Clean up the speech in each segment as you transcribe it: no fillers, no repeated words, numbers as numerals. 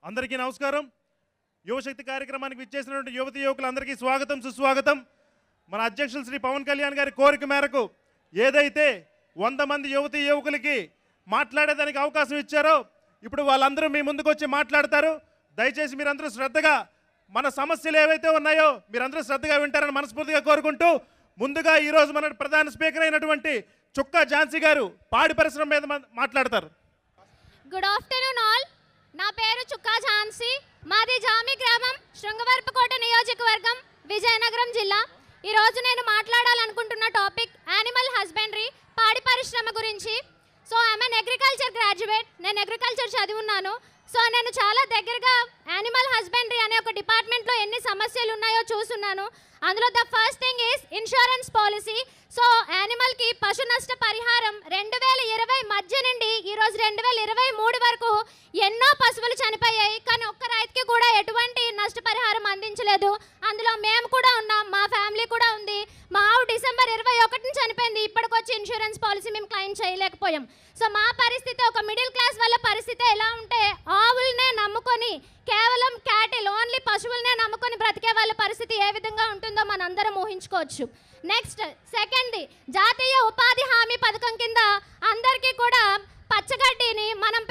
అందరికీ నమస్కారం. యువశక్తి కార్యక్రమానికి విచ్చేసినటువంటి యువతి యువకులందరికీ స్వాగతం సుస్వాగతం. మన అధ్యక్షులు శ్రీ పవన్ కళ్యాణ్ గారి కోరిక మేరకు ఏదైతే 100 మంది యువతి యువకులకి మాట్లాడేదానికి అవకాశం ఇచ్చారో ఇప్పుడు వాళ్ళందరూ మీ ముందుకు వచ్చి మాట్లాడతారు. దయచేసి మీరందరూ శ్రద్ధగా మన సమస్యలు ఏవైతే ఉన్నాయో మీరందరూ శ్రద్ధగా వింటారని మనస్ఫూర్తిగా కోరుకుంటూ ముందుగా ఈరోజు మన ప్రధాన స్పీకర్ అయినటువంటి చుక్కా ఝాన్సీ గారు పాడి పరిశ్రమ మీద మాట్లాడతారు. Good afternoon all. నా పేరు చుక్కా ఝాన్సీ. మాది జామి గ్రామం, శృంగవరపుకోట నియోజకవర్గం, విజయనగరం జిల్లా. ఈరోజు నేను మాట్లాడాలనుకుంటున్న టాపిక్ యానిమల్ హస్బెండరీ, పాడి పరిశ్రమ గురించి. So I'm an agriculture graduate. నేను అగ్రికల్చర్ చదివున్నాను. సో నేను చాలా దగ్గరగా యానిమల్ హస్బెండరీ అనే ఒక డిపార్ట్మెంట్లో ఎన్ని సమస్యలు ఉన్నాయో చూస్తున్నాను. అందులో the first thing is insurance policy. So యానిమల్కి పశు నష్ట పరిహారం 2020 మధ్య నుండి ఈరోజు 2023 వరకు ఎన్నో పశువులు చనిపోయాయి. కానీ ఒక్క రైతుకి కూడా ఎటువంటి నష్టపరిహారం అందించలేదు. అందులో మేము కూడా ఉన్నాం, మా ఫ్యామిలీ కూడా ఉంది. మా ఆవు డిసెంబర్ 21 చనిపోయింది. ఇప్పటికొచ్చి ఇన్సూరెన్స్ పాలసీ మేము క్లెయిమ్ చేయలేకపోయాం. సో మా పరిస్థితి, ఒక మిడిల్ క్లాస్ వాళ్ళ పరిస్థితి ఎలా ఉంటే ఆవులనే నమ్ముకొని, కేవలం క్యాటిల్ ఓన్లీ పశువులనే నమ్ముకొని బ్రతికే వాళ్ళ పరిస్థితి ఏ విధంగా ఉంటుందో మనందరం ఊహించుకోవచ్చు. నెక్స్ట్ సెకండ్, జాతీయ ఉపాధి హామీ పథకం కింద అందరికీ కూడా పచ్చగడ్డిని మనం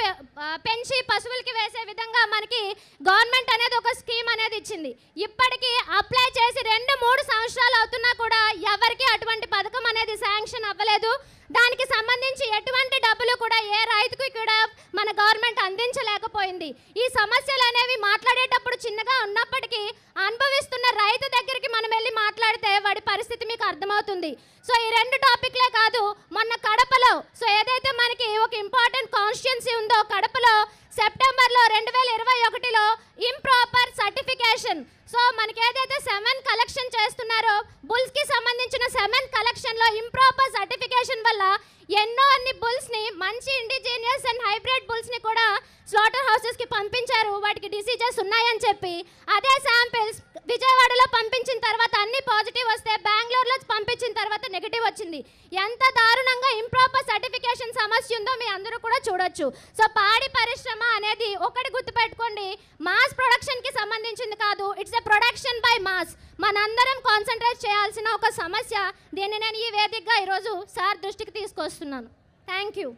పెంచి పశువులకి వేసే విధంగా మనకి గవర్నమెంట్ అనేది ఒక స్కీమ్ అనేది ఇచ్చింది. ఇప్పటికీ అప్లై చేసి 2-3 సంవత్సరాలు అవుతున్నా కూడా ఎవరికి అటువంటి పథకం అనేది శాంక్షన్ అవ్వలేదు. దానికి సంబంధించి ఎటువంటి డబ్బులు కూడా ఏ రైతుకి కూడా మన గవర్నమెంట్ అందించలేకపోయింది. ఈ సమస్యలు అనేవి మాట్లాడేటప్పుడు చిన్నగా ఉన్నప్పటికీ అనుభవిస్తున్న రైతు దగ్గరికి మనం వెళ్ళి మాట్లాడితే వాడి పరిస్థితి మీకు అర్థమవుతుంది. సో ఈ 2 టాపిక్లే కాదు, మొన్న కడపలో సో ఏదైతే మనకి ఒక ఇంపార్టెంట్ కాన్స్టిట్యున్సీ ఉందో కడపలో సెప్టెంబర్లో 2021లో ఇంప్రాపర్ సర్టిఫికేషన్. సో మనకి ఏదైతే సెమెన్ కలెక్షన్ చేస్తున్నారో బుల్స్కి సంబంధించిన సెమెన్ కలెక్షన్లో ఇంప్రాపర్ సర్టిఫికేషన్ వల్ల అన్ని బుల్స్ని, మంచి ఇండిజినియస్ అండ్ హైబ్రిడ్ బుల్స్ని కూడా స్లాటర్ హౌసెస్కి పంపించారు. వాటికి డిసీజెస్ ఉన్నాయని చెప్పి అదే శాంపిల్స్ విజయవాడలో పంపించిన తర్వాత అన్ని పాజిటివ్ వస్తే బెంగళూరులో పంపించిన తర్వాత నెగిటివ్ వచ్చింది. ఎంత దారుణంగా ఇంప్రాపర్ సర్టిఫికేషన్ సమస్య ఉందో మీ అందరూ కూడా చూడొచ్చు. సో పాడి పరిశ్రమ అనేది ఒకటి గుర్తుపెట్టుకోండి, మాస్ ప్రొడక్షన్కి సంబంధించింది కాదు, it's a production by mass. మనందరం కాన్సన్ట్రేట్ చేయాల్సిన ఒక సమస్య. దీన్ని నేను ఈ వేదికగా ఈరోజు సార్ దృష్టికి తీసుకొస్తున్నాను. Thank you.